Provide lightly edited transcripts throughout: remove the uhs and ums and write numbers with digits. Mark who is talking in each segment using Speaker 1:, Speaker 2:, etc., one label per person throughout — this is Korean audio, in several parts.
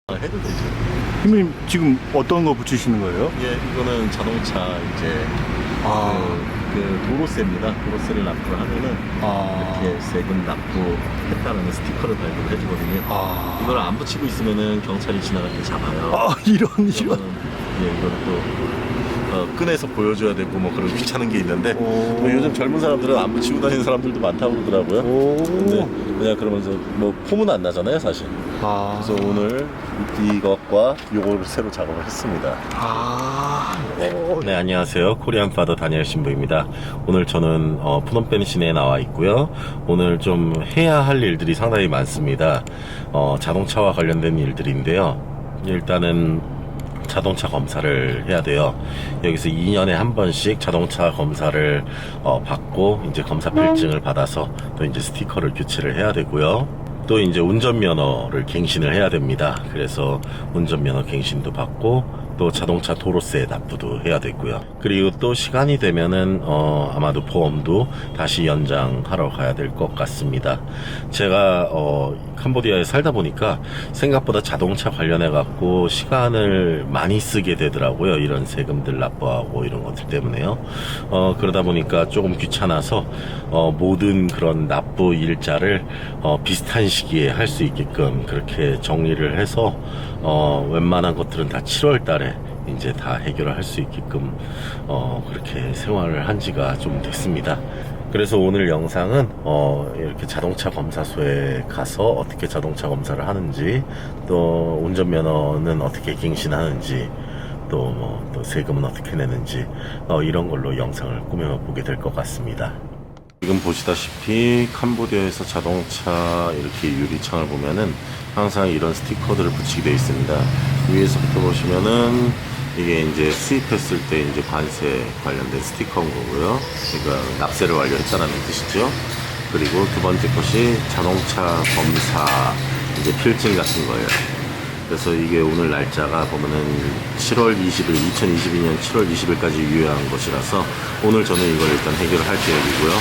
Speaker 1: 해도 되죠.
Speaker 2: 형님 지금 어떤 거 붙이시는 거예요?
Speaker 1: 예, 이거는 자동차 이제 도로세입니다. 도로세를 납부를 하면은 이렇게 세금 납부했다는 스티커를 발급을 해주거든요. 이걸 안 붙이고 있으면은 경찰이 지나갈 때 잡아요.
Speaker 2: 이런.
Speaker 1: 예, 이거는 또 꺼내서 보여줘야 되고 뭐 그런 귀찮은 게 있는데 뭐 요즘 젊은 사람들은 안 붙이고 다니는 사람들도 많다고 그러더라고요. 근데 그냥 그러면서 뭐 폼은 안 나잖아요, 사실. 그래서 오늘 이것과 요거를 새로 작업을 했습니다. 네, 안녕하세요. 코리안 파더 다니엘 신부입니다. 오늘 저는 푸놈펜 시내에 나와 있고요. 오늘 좀 해야 할 일들이 상당히 많습니다. 자동차와 관련된 일들인데요. 일단은 자동차 검사를 해야 돼요. 여기서 2년에 한 번씩 자동차 검사를 받고 이제 검사 필증을 받아서 또 이제 스티커를 교체를 해야 되고요. 또 이제 운전면허를 갱신을 해야 됩니다. 그래서 운전면허 갱신도 받고 또 자동차 도로세 납부도 해야 되고요. 그리고 또 시간이 되면은 아마도 보험도 다시 연장하러 가야 될 것 같습니다. 제가 캄보디아에 살다 보니까 생각보다 자동차 관련해 갖고 시간을 많이 쓰게 되더라고요. 이런 세금들 납부하고 이런 것들 때문에요. 그러다 보니까 조금 귀찮아서 모든 그런 납부 일자를 비슷한 시기에 할 수 있게끔 그렇게 정리를 해서 웬만한 것들은 다 7월 달에 이제 다 해결을 할 수 있게끔 그렇게 생활을 한 지가 좀 됐습니다. 그래서 오늘 영상은 이렇게 자동차 검사소에 가서 어떻게 자동차 검사를 하는지, 또 운전면허는 어떻게 갱신하는지, 또 세금은 어떻게 내는지 이런 걸로 영상을 꾸며보게 될 것 같습니다. 지금 보시다시피 캄보디아에서 자동차 이렇게 유리창을 보면은 항상 이런 스티커들을 붙이게 되어 있습니다. 위에서부터 보시면은 이게 이제 수입했을 때 이제 관세 관련된 스티커인 거고요. 그러니까 납세를 완료했다는 뜻이죠. 그리고 두 번째 것이 자동차 검사 이제 필증 같은 거예요. 그래서 이게 오늘 날짜가 보면은 7월 20일, 2022년 7월 20일까지 유효한 것이라서 오늘 저는 이걸 일단 해결을 할 계획이고요.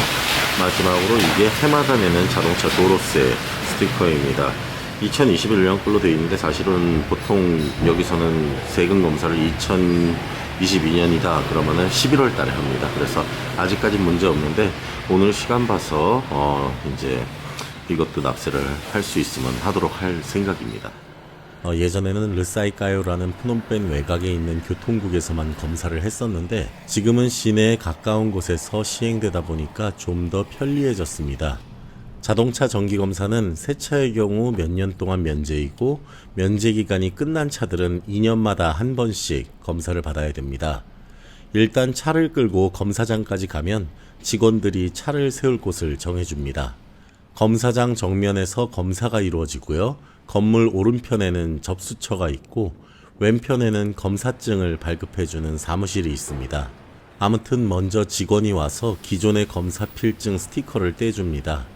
Speaker 1: 마지막으로 이게 해마다 내는 자동차 도로세 스티커입니다. 2021년 걸로 되어 있는데 사실은 보통 여기서는 세금 검사를 2022년이다 그러면은 11월 달에 합니다. 그래서 아직까지 문제 없는데 오늘 시간 봐서 이제 이것도 납세를 할 수 있으면 하도록 할 생각입니다. 예전에는 르사이까요라는 푸놈펜 외곽에 있는 교통국에서만 검사를 했었는데 지금은 시내에 가까운 곳에서 시행되다 보니까 좀 더 편리해졌습니다. 자동차 정기검사는 새 차의 경우 몇 년 동안 면제이고 면제기간이 끝난 차들은 2년마다 한 번씩 검사를 받아야 됩니다. 일단 차를 끌고 검사장까지 가면 직원들이 차를 세울 곳을 정해줍니다. 검사장 정면에서 검사가 이루어지고요. 건물 오른편에는 접수처가 있고 왼편에는 검사증을 발급해주는 사무실이 있습니다. 아무튼 먼저 직원이 와서 기존의 검사 필증 스티커를 떼줍니다.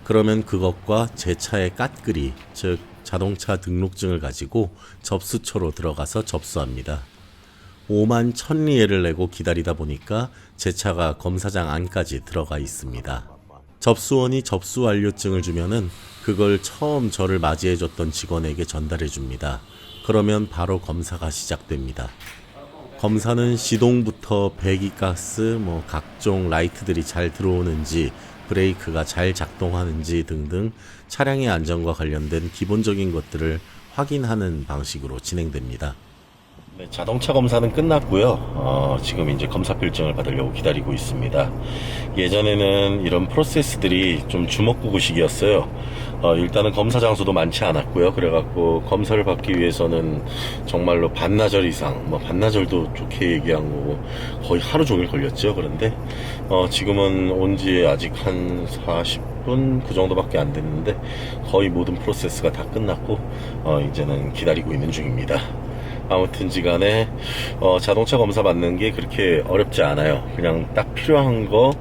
Speaker 1: 그러면 그것과 제 차의 깍그리, 즉 자동차 등록증을 가지고 접수처로 들어가서 접수합니다. 5만 1000리에를 내고 기다리다 보니까 제 차가 검사장 안까지 들어가 있습니다. 접수원이 접수 완료증을 주면은 그걸 처음 저를 맞이해줬던 직원에게 전달해 줍니다. 그러면 바로 검사가 시작됩니다. 검사는 시동부터 배기가스, 각종 라이트들이 잘 들어오는지, 브레이크가 잘 작동하는지 등등 차량의 안전과 관련된 기본적인 것들을 확인하는 방식으로 진행됩니다. 네, 자동차 검사는 끝났고요. 지금 이제 검사 필증을 받으려고 기다리고 있습니다. 예전에는 이런 프로세스들이 좀 주먹구구식이었어요. 일단은 검사 장소도 많지 않았고요. 그래갖고 검사를 받기 위해서는 정말로 반나절 이상, 반나절도 좋게 얘기한 거고 거의 하루 종일 걸렸죠. 그런데 지금은 온 지 아직 한 40분 그 정도밖에 안 됐는데 거의 모든 프로세스가 다 끝났고 이제는 기다리고 있는 중입니다. 아무튼지 간에 자동차 검사 받는 게 그렇게 어렵지 않아요. 그냥 딱 필요한 거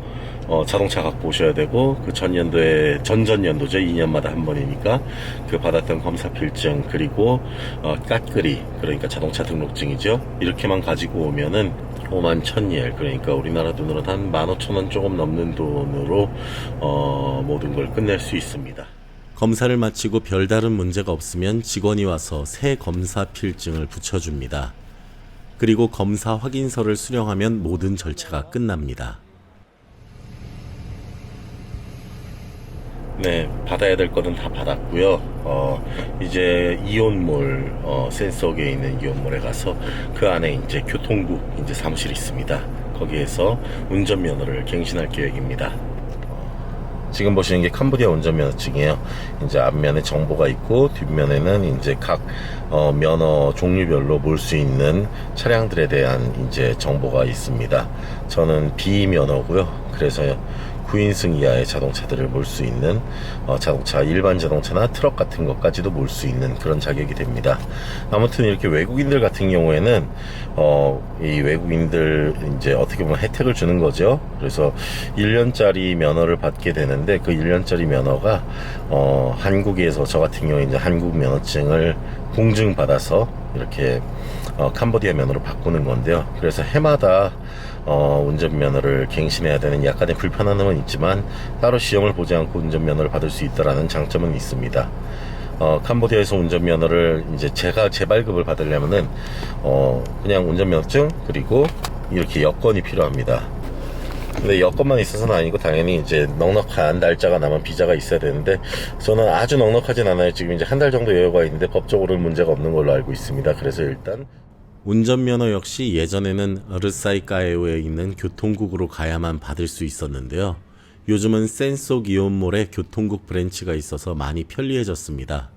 Speaker 1: 자동차 갖고 오셔야 되고, 그 전전년도죠. 2년마다 한 번이니까 그 받았던 검사 필증, 그리고 깍그리, 그러니까 자동차 등록증이죠. 이렇게만 가지고 오면은 5만 1000리엘, 그러니까 우리나라 돈으로 한 15,000원 조금 넘는 돈으로 모든 걸 끝낼 수 있습니다.
Speaker 3: 검사를 마치고 별다른 문제가 없으면 직원이 와서 새 검사 필증을 붙여줍니다. 그리고 검사 확인서를 수령하면 모든 절차가 끝납니다.
Speaker 1: 네, 받아야 될 거는 다 받았고요. 이제 이온몰, 센서계에 있는 이온몰에 가서 그 안에 이제 교통국 이제 사무실이 있습니다. 거기에서 운전면허를 갱신할 계획입니다. 지금 보시는 게 캄보디아 운전면허증이에요. 이제 앞면에 정보가 있고 뒷면에는 이제 각 면허 종류별로 몰 수 있는 차량들에 대한 이제 정보가 있습니다. 저는 B 면허고요. 그래서 9인승 이하의 자동차들을 몰 수 있는 자동차, 일반 자동차나 트럭 같은 것까지도 몰 수 있는 그런 자격이 됩니다. 아무튼 이렇게 외국인들 같은 경우에는 이 외국인들 이제 어떻게 보면 혜택을 주는 거죠. 그래서 1년짜리 면허를 받게 되는데 그 1년짜리 면허가 한국에서 저 같은 경우에 이제 한국 면허증을 공증받아서 이렇게 캄보디아 면허로 바꾸는 건데요. 그래서 해마다 운전면허를 갱신해야 되는 약간의 불편한 점은 있지만 따로 시험을 보지 않고 운전면허를 받을 수 있다라는 장점은 있습니다. 캄보디아에서 운전면허를 이제 제가 재발급을 받으려면은 그냥 운전면허증 그리고 이렇게 여권이 필요합니다. 근데 여권만 있어서는 아니고 당연히 이제 넉넉한 날짜가 남은 비자가 있어야 되는데 저는 아주 넉넉하진 않아요. 지금 이제 한 달 정도 여유가 있는데 법적으로는 문제가 없는 걸로 알고 있습니다. 그래서 일단
Speaker 3: 운전면허 역시 예전에는 르사이카에오에 있는 교통국으로 가야만 받을 수 있었는데요. 요즘은 센속 이온몰에 교통국 브랜치가 있어서 많이 편리해졌습니다.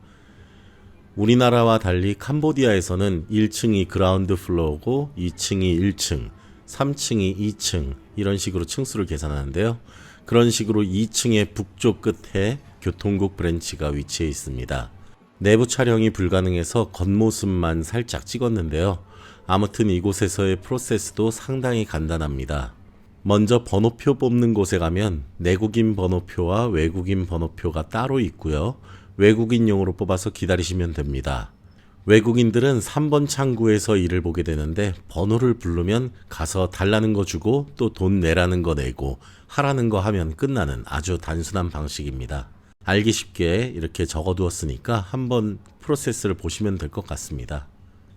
Speaker 3: 우리나라와 달리 캄보디아에서는 1층이 그라운드 플로어고 2층이 1층, 3층이 2층 이런 식으로 층수를 계산하는데요. 그런 식으로 2층의 북쪽 끝에 교통국 브랜치가 위치해 있습니다. 내부 촬영이 불가능해서 겉모습만 살짝 찍었는데요. 아무튼 이곳에서의 프로세스도 상당히 간단합니다. 먼저 번호표 뽑는 곳에 가면 내국인 번호표와 외국인 번호표가 따로 있고요. 외국인용으로 뽑아서 기다리시면 됩니다. 외국인들은 3번 창구에서 일을 보게 되는데 번호를 부르면 가서 달라는 거 주고 또 돈 내라는 거 내고 하라는 거 하면 끝나는 아주 단순한 방식입니다. 알기 쉽게 이렇게 적어두었으니까 한번 프로세스를 보시면 될 것 같습니다.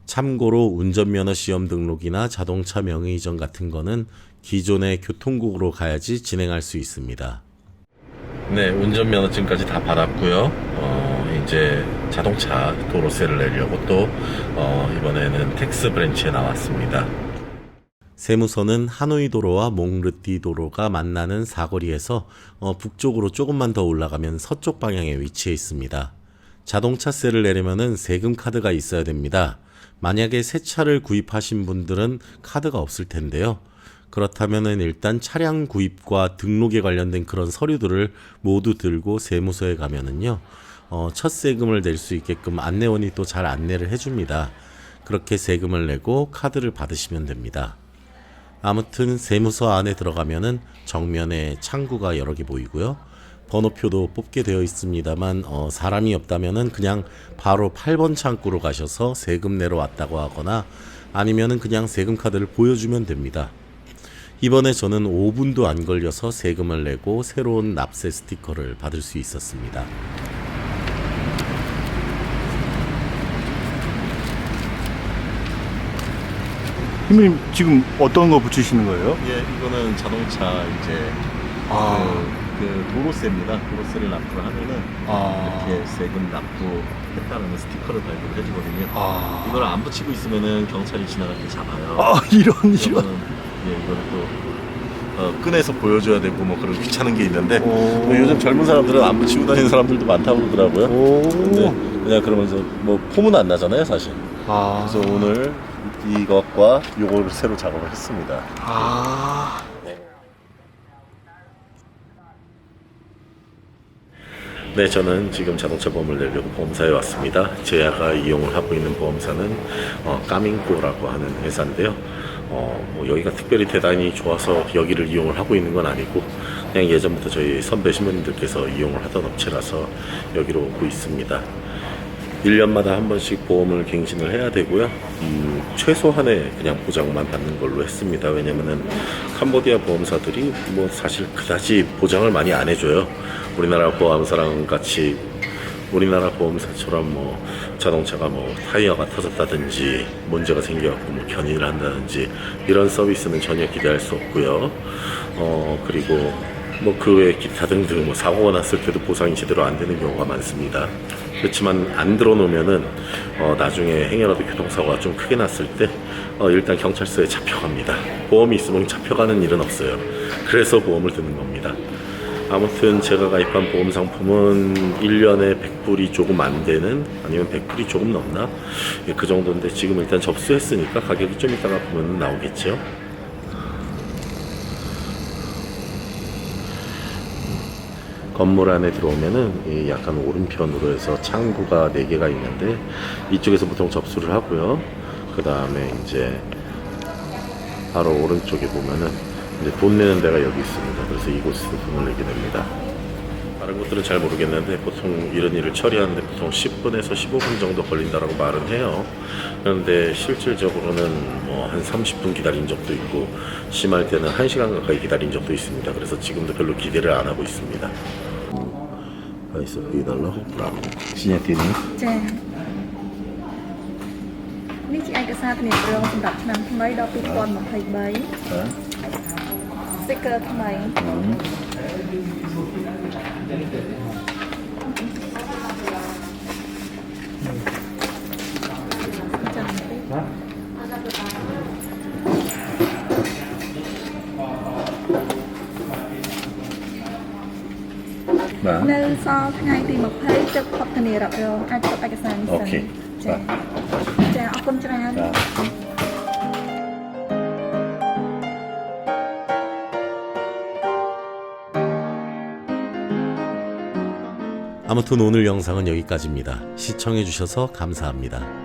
Speaker 3: 참고로 운전면허 시험 등록이나 자동차 명의 이전 같은 거는 기존의 교통국으로 가야지 진행할 수 있습니다.
Speaker 1: 네, 운전면허증까지 다 받았고요. 이제 자동차 도로세를 내려고 또 이번에는 텍스 브랜치에 나왔습니다.
Speaker 3: 세무서는 하노이 도로와 몽르띠 도로가 만나는 사거리에서 북쪽으로 조금만 더 올라가면 서쪽 방향에 위치해 있습니다. 자동차세를 내려면은 세금 카드가 있어야 됩니다. 만약에 새 차를 구입하신 분들은 카드가 없을 텐데요. 그렇다면은 일단 차량 구입과 등록에 관련된 그런 서류들을 모두 들고 세무서에 가면은요, 첫 세금을 낼 수 있게끔 안내원이 또 잘 안내를 해줍니다. 그렇게 세금을 내고 카드를 받으시면 됩니다. 아무튼 세무서 안에 들어가면은 정면에 창구가 여러 개 보이고요. 번호표도 뽑게 되어 있습니다만 사람이 없다면은 그냥 바로 8번 창구로 가셔서 세금 내러 왔다고 하거나 아니면은 그냥 세금 카드를 보여주면 됩니다. 이번에 저는 5분도 안 걸려서 세금을 내고 새로운 납세 스티커를 받을 수 있었습니다.
Speaker 2: 선배님 지금 어떤 거 붙이시는 거예요?
Speaker 1: 예, 이거는 자동차 이제 그 도로세입니다. 도로세를 납부를 하면은 이렇게 세금 납부했다는 스티커를 발급을 해주거든요. 이걸 안 붙이고 있으면은 경찰이 지나갈 때 잡아요.
Speaker 2: 이런.
Speaker 1: 그러면은 이거를 또 꺼내서 보여줘야 되고 뭐 그런 귀찮은 게 있는데 요즘 젊은 사람들은 안 붙이고 다니는 사람들도 많다고 그러더라고요. 근데 그냥 그러면서 뭐 폼은 안 나잖아요, 사실. 그래서 오늘 이것과 요거를 새로 작업을 했습니다. 네, 저는 지금 자동차 보험을 내려고 보험사에 왔습니다. 제가 이용을 하고 있는 보험사는 까밍고라고 하는 회사인데요. 뭐 여기가 특별히 대단히 좋아서 여기를 이용을 하고 있는 건 아니고 그냥 예전부터 저희 선배 신부님들께서 이용을 하던 업체라서 여기로 오고 있습니다. 1년마다 한 번씩 보험을 갱신을 해야 되고요. 최소한의 그냥 보장만 받는 걸로 했습니다. 왜냐면은 캄보디아 보험사들이 뭐 사실 그다지 보장을 많이 안 해줘요. 우리나라 보험사랑 같이
Speaker 3: 우리나라 보험사처럼 뭐 자동차가 뭐 타이어가 터졌다든지 문제가 생겨갖고 뭐 견인을 한다든지 이런 서비스는 전혀 기대할 수 없고요. 그리고 뭐 그 외 기타 등등 뭐 사고가 났을 때도 보상이 제대로 안 되는 경우가 많습니다. 그렇지만 안 들어놓으면은 나중에 행여라도 교통사고가 좀 크게 났을 때 일단 경찰서에 잡혀갑니다. 보험이 있으면 잡혀가는 일은 없어요. 그래서 보험을 드는 겁니다. 아무튼 제가 가입한 보험 상품은 1년에 100불이 조금 안 되는, 아니면 100불이 조금 넘나? 예, 그 정도인데 지금 일단 접수했으니까 가격이 좀 이따가 보면 나오겠죠. 건물 안에 들어오면은 약간 오른편으로 해서 창구가 4개가 있는데 이쪽에서 보통 접수를 하고요. 그 다음에 이제 바로 오른쪽에 보면은 이제 돈 내는 데가 여기 있습니다. 그래서 이곳에서 돈을 내게 됩니다. 다른 것들은 잘 모르겠는데 보통 이런 일을 처리하는데 보통 10분에서 15분 정도 걸린다라고 말은 해요. 그런데 실질적으로는 뭐 한 30분 기다린 적도 있고 심할 때는 1시간 가까이 기다린 적도 있습니다. 그래서 지금도 별로 기대를 안 하고 있습니다. 있어 보이달라고 브라보 시냐티니
Speaker 4: ចា៎នេះជាឯកសារធានារងសម្រាប់ឆ្នាំថ្មីដល់2023 sticker ថ្មីចាំតិច នៅសល់ថ្ងៃទី20ទឹកផុតធានារ៉ាប់រងអាចផ្ដល់ឯកសារនេះសិនចា៎ចា៎អរគុណច្រើន
Speaker 3: 아무튼 오늘 영상은 여기까지입니다. 시청해주셔서 감사합니다.